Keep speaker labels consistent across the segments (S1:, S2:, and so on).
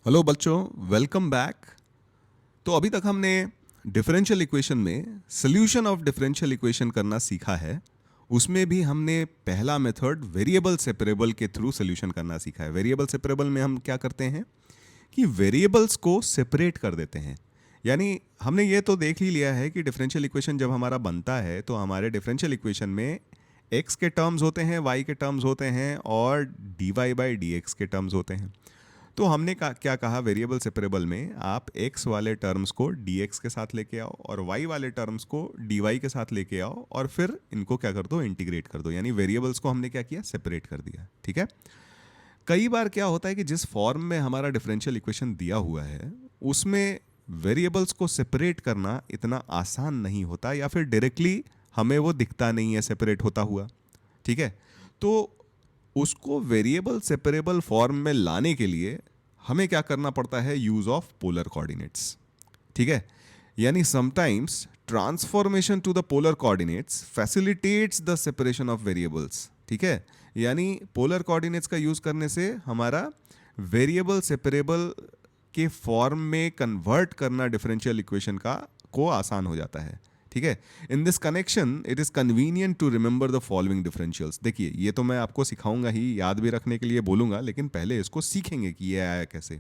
S1: Hello बच्चों, welcome back. तो अभी तक हमने डिफरेंशियल इक्वेशन में सोल्यूशन ऑफ डिफरेंशियल इक्वेशन करना सीखा है। उसमें भी हमने पहला मेथड वेरिएबल सेपरेबल के थ्रू सोल्यूशन करना सीखा है। वेरिएबल सेपरेबल में हम क्या करते हैं कि वेरिएबल्स को सेपरेट कर देते हैं। यानी हमने ये तो देख ही लिया है कि डिफरेंशियल इक्वेशन जब हमारा बनता है तो हमारे डिफरेंशियल इक्वेशन में x के टर्म्स होते हैं, y के टर्म्स होते हैं और dy/dx के टर्म्स होते हैं। तो हमने क्या कहा, वेरिएबल सेपरेबल में आप x वाले टर्म्स को dx के साथ लेके आओ और y वाले टर्म्स को dy के साथ लेके आओ और फिर इनको क्या कर दो, इंटीग्रेट कर दो। यानी वेरिएबल्स को हमने क्या किया, सेपरेट कर दिया। ठीक है। कई बार क्या होता है कि जिस फॉर्म में हमारा डिफरेंशियल इक्वेशन दिया हुआ है उसमें वेरिएबल्स को सेपरेट करना इतना आसान नहीं होता, या फिर डायरेक्टली हमें वो दिखता नहीं है सेपरेट होता हुआ। ठीक है। तो उसको वेरिएबल सेपरेबल फॉर्म में लाने के लिए हमें क्या करना पड़ता है, यूज ऑफ पोलर कोऑर्डिनेट्स। ठीक है। यानी sometimes transformation to the polar coordinates facilitates the separation of variables. ठीक है। यानी पोलर कोऑर्डिनेट्स का यूज करने से हमारा वेरिएबल सेपरेबल के फॉर्म में कन्वर्ट करना डिफरेंशियल इक्वेशन को आसान हो जाता है। ठीक है। In this connection it is convenient to remember the following differentials. देखिए, ये तो मैं आपको सिखाऊंगा ही, याद भी रखने के लिए बोलूंगा, लेकिन पहले इसको सीखेंगे कि ये आया कैसे।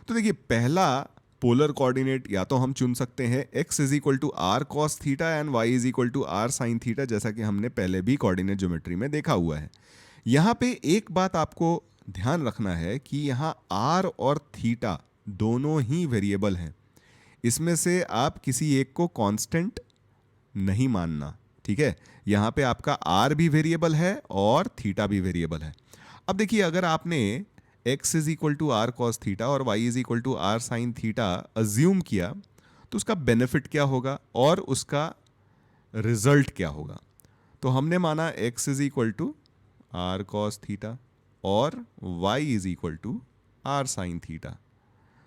S1: तो देखिए, पहला पोलर कोऑर्डिनेट या तो हम चुन सकते हैं x is equal to r cos theta and y is equal to r sine theta, जैसा कि हमने पहले भी कोऑर्डिनेट ज्योमेट्री में देखा हुआ है। यहाँ पे एक बात आपको ध्यान रखना है कि यहाँ r और थीटा दोनों ही वेरिएबल हैं। इसमें से आप किसी एक को कांस्टेंट नहीं मानना। ठीक है। यहां पे आपका r भी वेरिएबल है और थीटा भी वेरिएबल है। अब देखिए, अगर आपने x is equal to r cos theta और y is equal to r sine theta assume किया तो उसका बेनिफिट क्या होगा और उसका रिजल्ट क्या होगा। तो हमने माना x is equal to r cos theta और y is equal to r sine theta.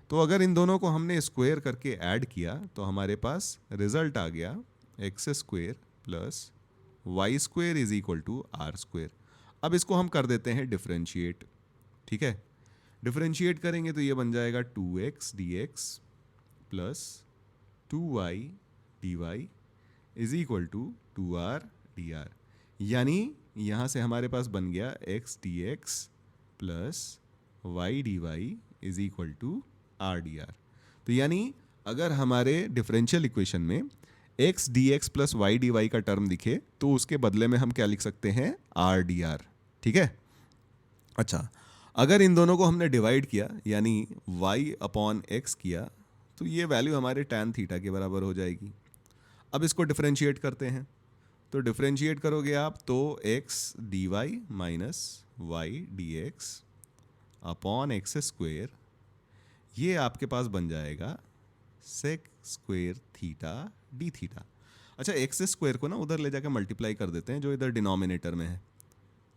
S1: तो अगर इन दोनों को हमने स्क्वायर करके ऐड किया तो हमारे पास रिजल्ट आ गया x square plus y square is equal to r square. अब इसको हम कर देते हैं डिफरेंशिएट। ठीक है। डिफरेंशिएट करेंगे तो ये बन जाएगा 2x dx plus 2y dy is equal to 2r dr। यानी यहाँ से हमारे पास बन गया x dx plus y dy is equal to r d r. तो यानी अगर हमारे डिफरेंशियल इक्वेशन में x dx plus y dy का टर्म दिखे तो उसके बदले में हम क्या लिख सकते हैं, आर डी आर। ठीक है। अच्छा, अगर इन दोनों को हमने डिवाइड किया यानी y अपॉन x किया तो ये वैल्यू हमारे tan थीटा के बराबर हो जाएगी। अब इसको डिफरेंशिएट करते हैं तो डिफरेंशिएट करोगे आप तो x dy minus y dx upon x square, ये आपके पास बन जाएगा sec square theta d theta. अच्छा, एक्स स्क्वेयर को ना उधर ले जाकर मल्टीप्लाई कर देते हैं जो इधर डिनोमिनेटर में है।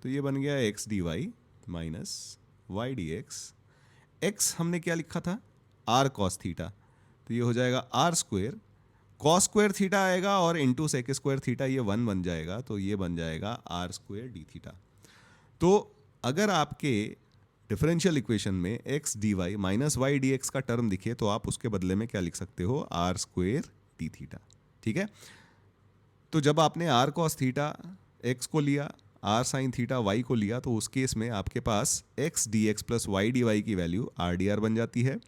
S1: तो ये बन गया x d y minus y d x. X हमने क्या लिखा था, आर कॉस थीटा, तो ये हो जाएगा r square. Cos square theta आएगा और इंटू सेक स्क्वेयर थीटा, ये 1 बन जाएगा, तो ये बन जाएगा आर स्क्वेयर डी थीटा। तो अगर आपके डिफरेंशियल इक्वेशन में x d y minus y d x का टर्म दिखे तो आप उसके बदले में क्या लिख सकते हो, आर स्क्वेयर डी थीटा। ठीक है। तो जब आपने आर कॉस थीटा एक्स को लिया, आर साइन थीटा वाई को लिया, तो उस केस में आपके पास x d x plus y d y की वैल्यू आर डी आर बन जाती है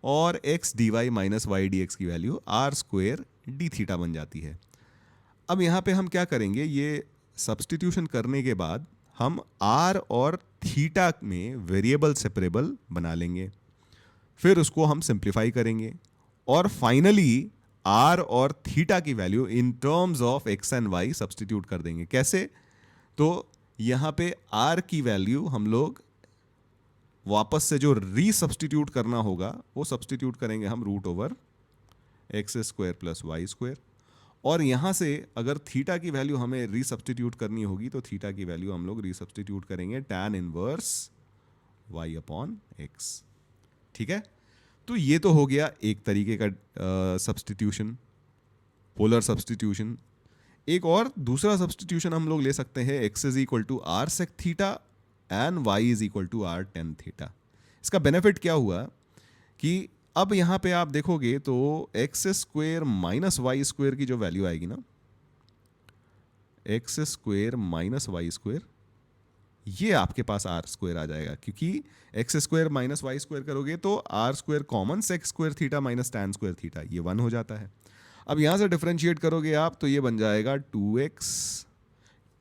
S1: और x d y minus y d x की value r square d theta बन जाती है। अब यहाँ पे हम क्या करेंगे, ये सब्स्टिट्यूशन करने के बाद हम आर और थीटा में वेरिएबल सेपरेबल बना लेंगे, फिर उसको हम सिंप्लीफाई करेंगे और फाइनली आर और थीटा की value in terms of x and y substitute कर देंगे। कैसे, तो यहाँ पे आर की वैल्यू हम लोग वापस से जो रीसब्स्टिट्यूट करना होगा वो सब्स्टिट्यूट करेंगे हम root over x square plus y square, और यहाँ से अगर थीटा की वैल्यू हमें रीसब्स्टिट्यूट करनी होगी तो थीटा की वैल्यू हम लोग रीसब्स्टिट्यूट करेंगे tan inverse y upon x। ठीक है। तो ये तो हो गया एक तरीके का सब्स्टिट्यूशन, पोलर सब्स्टिट्यूशन। एक और दूसरा सब्स्टिट्यूशन हम लोग ले सकते हैं, x is equal to r sec theta and y is equal to r tan theta. इसका बेनिफिट क्या हुआ कि अब यहाँ पे आप देखोगे तो x square minus y square की जो वैल्यू आएगी ना, x square minus y square, ये आपके पास आर स्क्वेयर आ जाएगा, क्योंकि x square minus y square करोगे तो r square common sec square theta minus tan square theta, ये 1 हो जाता है। अब यहाँ से डिफरेंशिएट करोगे आप तो ये बन जाएगा 2x,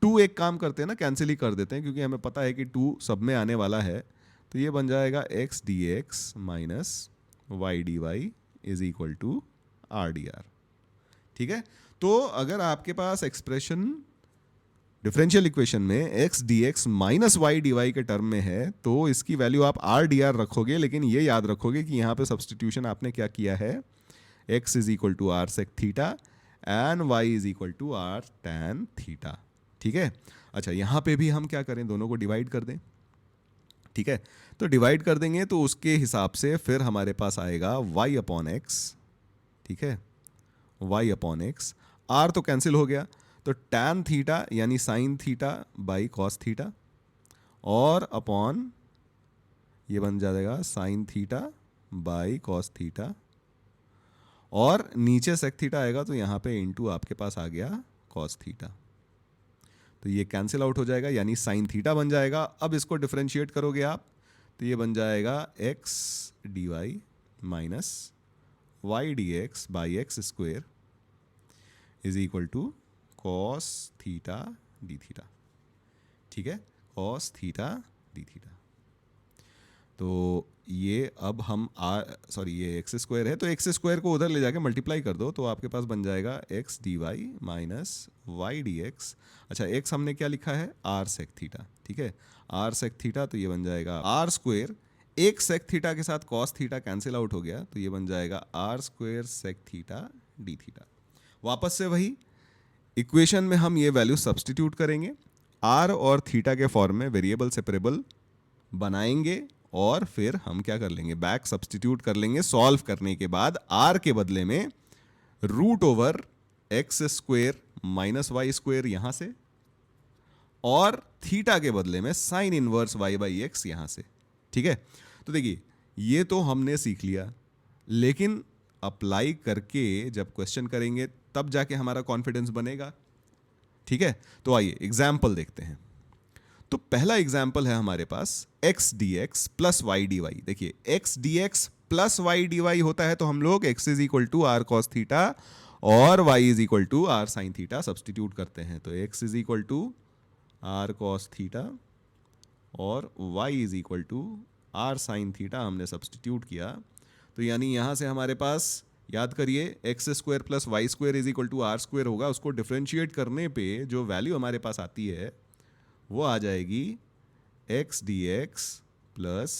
S1: 2 एक काम करते हैं ना, कैंसिल ही कर देते हैं क्योंकि हमें पता है कि 2 सब में आने वाला है, तो ये बन जाएगा x dx minus y d y is equal to r d r. ठीक है, तो अगर आपके पास एक्सप्रेशन डिफरेंशियल इक्वेशन में x dx minus y d y के टर्म में है तो इसकी वैल्यू आप आर डी आर रखोगे, लेकिन ये याद रखोगे कि यहाँ पे सब्सटीट्यूशन आपने क्या किया है, x is equal to r sec theta and y is equal to r tan theta. ठीक है, अच्छा यहाँ पे भी हम क्या करें, दोनों को डिवाइड कर दें। ठीक है, तो डिवाइड कर देंगे तो उसके हिसाब से फिर हमारे पास आएगा y अपॉन एक्स। ठीक है, y अपॉन एक्स, r तो कैंसिल हो गया, तो टैन थीटा यानी sine theta by cos theta, और अपॉन ये बन जाएगा sine theta by cos theta, और नीचे सेक थीटा आएगा तो यहाँ पे इनटू आपके पास आ गया कॉस थीटा, तो ये कैंसिल आउट हो जाएगा यानी साइन थीटा बन जाएगा। अब इसको डिफरेंशिएट करोगे आप तो ये बन जाएगा x d y minus y d x by x square is equal to cos theta d theta. ठीक है, कॉस थीटा डी थीटा, तो ये अब हम ये एक्स स्क्वायर है तो एक्स स्क्वायर को उधर ले जाके मल्टीप्लाई कर दो तो आपके पास बन जाएगा x d y minus y d x. अच्छा, एक्स हमने क्या लिखा है, आर सेक थीटा। ठीक है, आर सेक थीटा, तो ये बन जाएगा आर स्क्वायर, एक सेक थीटा के साथ कॉस थीटा कैंसिल आउट हो गया तो ये बन जाएगा r square sec theta d theta. वापस से वही इक्वेशन में हम ये वैल्यू सब्सटीट्यूट करेंगे, आर और थीटा के फॉर्म में वेरिएबल सेपरेबल बनाएंगे और फिर हम क्या कर लेंगे, बैक सब्सटीट्यूट कर लेंगे। सॉल्व करने के बाद आर के बदले में root over x square minus y square यहां से, और थीटा के बदले में sine inverse y by x यहां से। ठीक है, तो देखिए ये तो हमने सीख लिया, लेकिन अप्लाई करके जब क्वेश्चन करेंगे तब जाके हमारा कॉन्फिडेंस बनेगा। ठीक है, तो आइए एग्जाम्पल देखते हैं। तो पहला एग्जाम्पल है हमारे पास x dx plus y d y. देखिए x dx plus y d y होता है तो हम लोग x is equal to r cos theta और y is equal to r sine theta substitute करते हैं, तो x is equal to r cos theta और y is equal to r sine theta हमने सब्सटीट्यूट किया, तो यानी यहां से हमारे पास याद करिए x square plus y square is equal to r square होगा। उसको डिफरेंशिएट करने पे जो वैल्यू हमारे पास आती है वो आ जाएगी x d x plus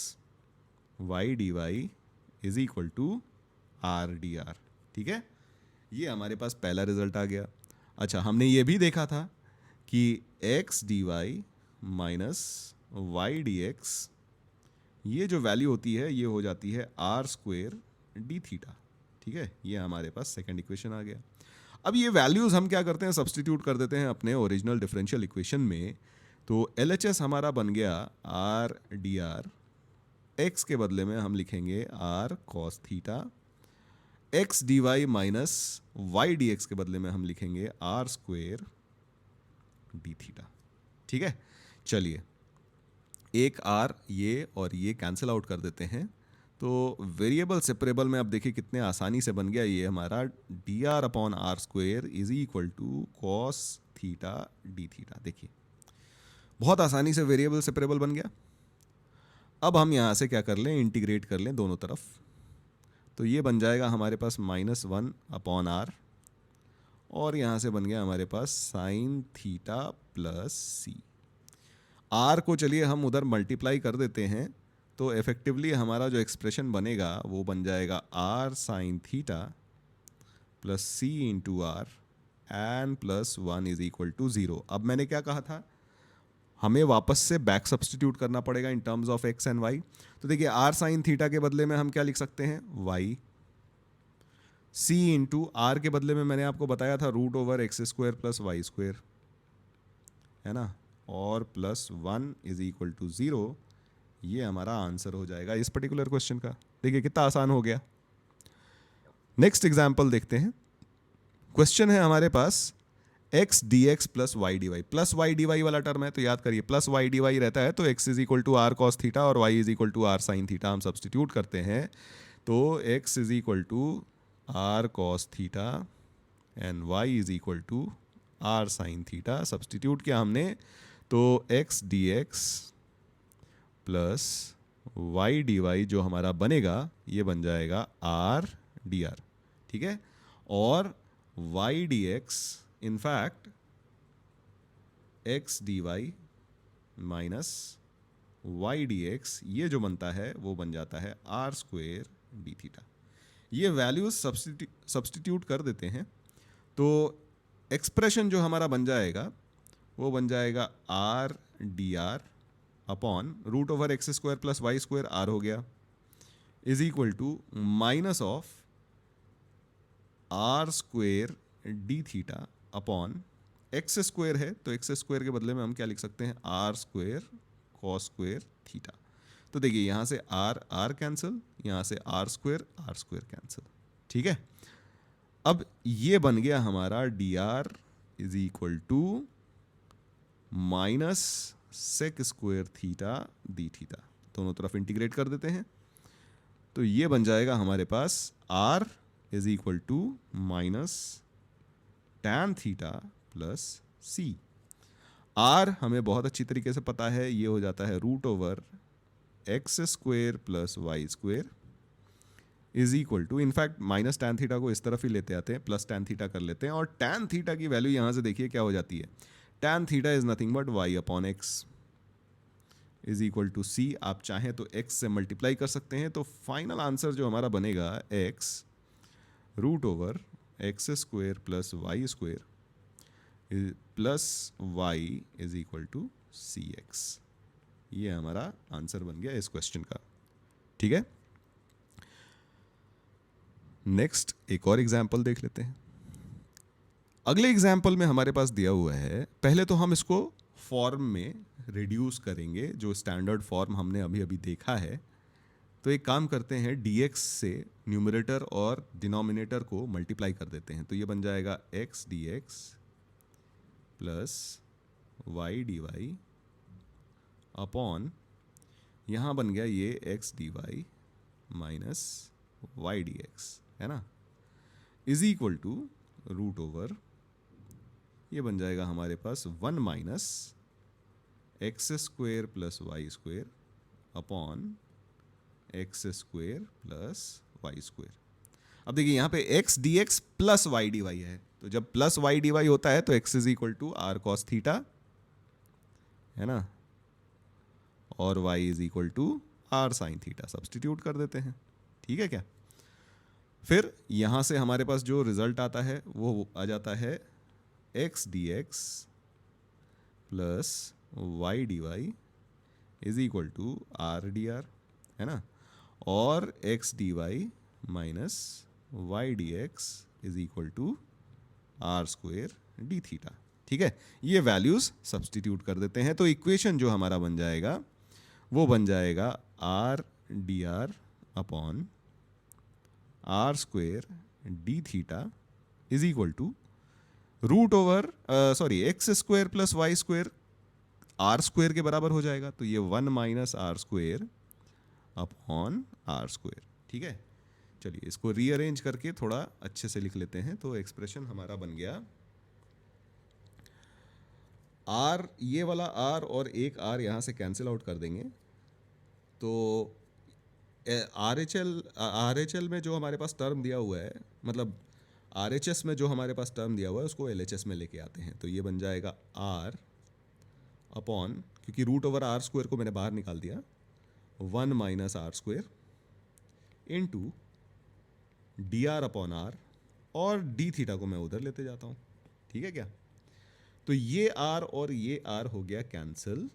S1: y d y is equal to r d r. ठीक है, ये हमारे पास पहला रिजल्ट आ गया। अच्छा, हमने ये भी देखा था कि x d y minus y d x, ये जो वैल्यू होती है ये हो जाती है आर स्क्वेयर डी थीटा। ठीक है, ये हमारे पास सेकेंड इक्वेशन आ गया। अब ये वैल्यूज हम क्या करते हैं, सब्सटीट्यूट कर देते हैं अपने ओरिजिनल डिफरेंशियल इक्वेशन में, तो LHS हमारा बन गया आर डी आर, एक्स के बदले में हम लिखेंगे r cos theta, x d y minus y d x के बदले में हम लिखेंगे आर स्क्वेयर डी थीटा। ठीक है, चलिए एक आर ये और ये कैंसिल आउट कर देते हैं, तो वेरिएबल सेपरेबल में अब देखिए कितने आसानी से बन गया ये हमारा d r upon r square is equal to cos theta d theta. देखिए बहुत आसानी से वेरिएबल सेपरेबल बन गया। अब हम यहाँ से क्या कर लें, इंटीग्रेट कर लें दोनों तरफ, तो ये बन जाएगा हमारे पास -1 अपॉन आर, और यहाँ से बन गया हमारे पास sine theta plus c. R को चलिए हम उधर मल्टीप्लाई कर देते हैं, तो इफेक्टिवली हमारा जो एक्सप्रेशन बनेगा वो बन जाएगा r sine theta plus c into r n plus 1 is equal to 0। अब मैंने क्या कहा था, हमें वापस से बैक सब्सटीट्यूट करना पड़ेगा in terms of x and y. तो देखिए आर साइन थीटा के बदले में हम क्या लिख सकते हैं, वाई, सी इंटू आर के बदले में मैंने आपको बताया था root over x square plus y square, है ना, और प्लस 1 इज इक्वल टू 0। ये हमारा आंसर हो जाएगा इस पर्टिकुलर क्वेश्चन का। देखिए कितना आसान हो गया। नेक्स्ट एग्जाम्पल देखते हैं। क्वेश्चन है हमारे पास x d x plus y d y. Plus y d y वाला टर्म है तो याद करिए प्लस वाई डी वाई रहता है तो x is equal to r cos theta और y is equal to r sine theta. हम सब्सटीट्यूट करते हैं तो x is equal to r cos theta and y is equal to r sine theta. Substitute किया हमने तो x d x plus y d y जो हमारा बनेगा ये बन जाएगा आर डी आर, ठीक है। और y d x in fact x d y minus y d x ये जो बनता है वो बन जाता है आर स्क्वेयर डी थीटा। ये वैल्यूज सब्सटीट्यूट कर देते हैं तो एक्सप्रेशन जो हमारा बन जाएगा वो बन जाएगा r d r upon root over x square plus y square r हो गया is equal to minus of r square d theta upon x square है तो एक्स स्क्वायर के बदले में हम क्या लिख सकते हैं r square cos square theta. तो देखिए यहाँ से आर आर कैंसिल, यहाँ से आर स्क्वायर कैंसिल, ठीक है। अब ये बन गया हमारा d r is equal to minus sec square theta d theta. दोनों तरफ इंटीग्रेट कर देते हैं तो ये बन जाएगा हमारे पास r is equal to minus tan theta plus c. R हमें बहुत अच्छी तरीके से पता है ये हो जाता है root over x square plus y square is equal to, in fact minus tan theta को इस तरफ ही लेते आते हैं, प्लस टैन थीटा कर लेते हैं और टैन थीटा की वैल्यू यहां से देखिए क्या हो जाती है। Tan theta is nothing but y upon x is equal to c. आप चाहें तो एक्स से मल्टीप्लाई कर सकते हैं तो फाइनल आंसर जो हमारा बनेगा x root over x square plus y square plus y is equal to c x. ये हमारा आंसर बन गया इस क्वेश्चन का, ठीक है। नेक्स्ट एक और एग्जाम्पल देख लेते हैं। अगले एग्जाम्पल में हमारे पास दिया हुआ है, पहले तो हम इसको फॉर्म में रिड्यूस करेंगे जो स्टैंडर्ड फॉर्म हमने अभी अभी देखा है। तो एक काम करते हैं dx से न्यूमरेटर और डिनोमिनेटर को मल्टीप्लाई कर देते हैं तो ये बन जाएगा x dx plus y dy upon यहाँ बन गया ये x dy minus y dx, है ना, is equal to root over ये बन जाएगा हमारे पास 1 minus x square plus y square upon x square plus y square. अब देखिए यहाँ पे x d x plus y d y है तो जब प्लस वाई डी वाई होता है तो x is equal to r cos theta, है ना, और y is equal to r sine theta. Substitute कर देते हैं, ठीक है क्या। फिर यहाँ से हमारे पास जो रिजल्ट आता है वो आ जाता है x d x plus y d y is equal to r d r, है ना, और x d y minus y d x is equal to r square d theta, ठीक है। ये वैल्यूज सब्सटीट्यूट कर देते हैं तो इक्वेशन जो हमारा बन जाएगा वो बन जाएगा r d r upon r square d theta is equal to root over x square plus y square r square के बराबर हो जाएगा तो ये 1 minus r square upon r square, ठीक है। चलिए इसको रीअरेंज करके थोड़ा अच्छे से लिख लेते हैं तो एक्सप्रेशन हमारा बन गया आर, ये वाला आर और एक आर यहाँ से कैंसिल आउट कर देंगे तो आर एच एल में जो हमारे पास टर्म दिया हुआ है, मतलब आर एच एस में जो हमारे पास टर्म दिया हुआ है उसको एल एच एस में लेके आते हैं तो ये बन जाएगा आर अपॉन, क्योंकि रूट ओवर आर स्क्वायर को मैंने बाहर निकाल दिया, 1 minus r square into d r upon r और डी थीटा को मैं उधर लेते जाता हूँ, ठीक है क्या। तो ये आर और ये आर हो गया कैंसिल।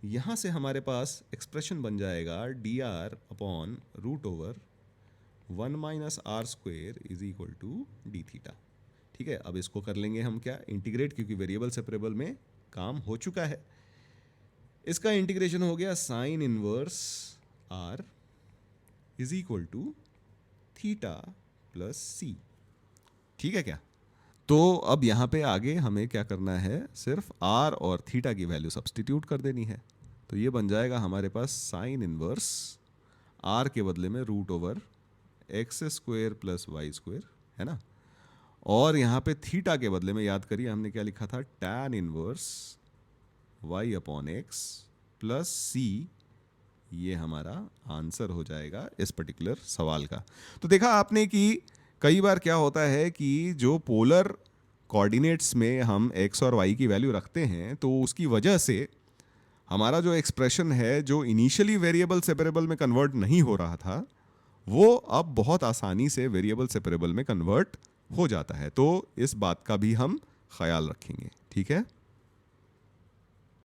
S1: यहाँ से हमारे पास एक्सप्रेशन बन जाएगा d r upon root over 1 minus r square is equal to d theta, ठीक है। अब इसको कर लेंगे हम क्या, इंटीग्रेट, क्योंकि वेरिएबल सेपरेबल में काम हो चुका है। इसका इंटीग्रेशन हो गया sine inverse r is equal to theta plus c. ठीक है क्या? तो अब यहाँ पे आगे हमें क्या करना है, सिर्फ आर और थीटा की वैल्यू सब्सटीट्यूट कर देनी है। तो ये बन जाएगा हमारे पास साइन इनवर्स आर के बदले में root over x square plus y square, है ना। और यहाँ पे थीटा के बदले में याद करिए हमने क्या लिखा था, tan inverse y upon x plus c. ये हमारा आंसर हो जाएगा इस पर्टिकुलर सवाल का। तो देखा आपने कि कई बार क्या होता है कि जो पोलर कोऑर्डिनेट्स में हम एक्स और वाई की वैल्यू रखते हैं, तो उसकी वजह से हमारा जो एक्सप्रेशन है, जो इनिशियली वेरिएबल सेपरेबल में कन्वर्ट नहीं हो रहा था, वो अब बहुत आसानी से वेरिएबल सेपरेबल में कन्वर्ट हो जाता है। तो इस बात का भी हम ख्याल रखेंगे, ठीक है।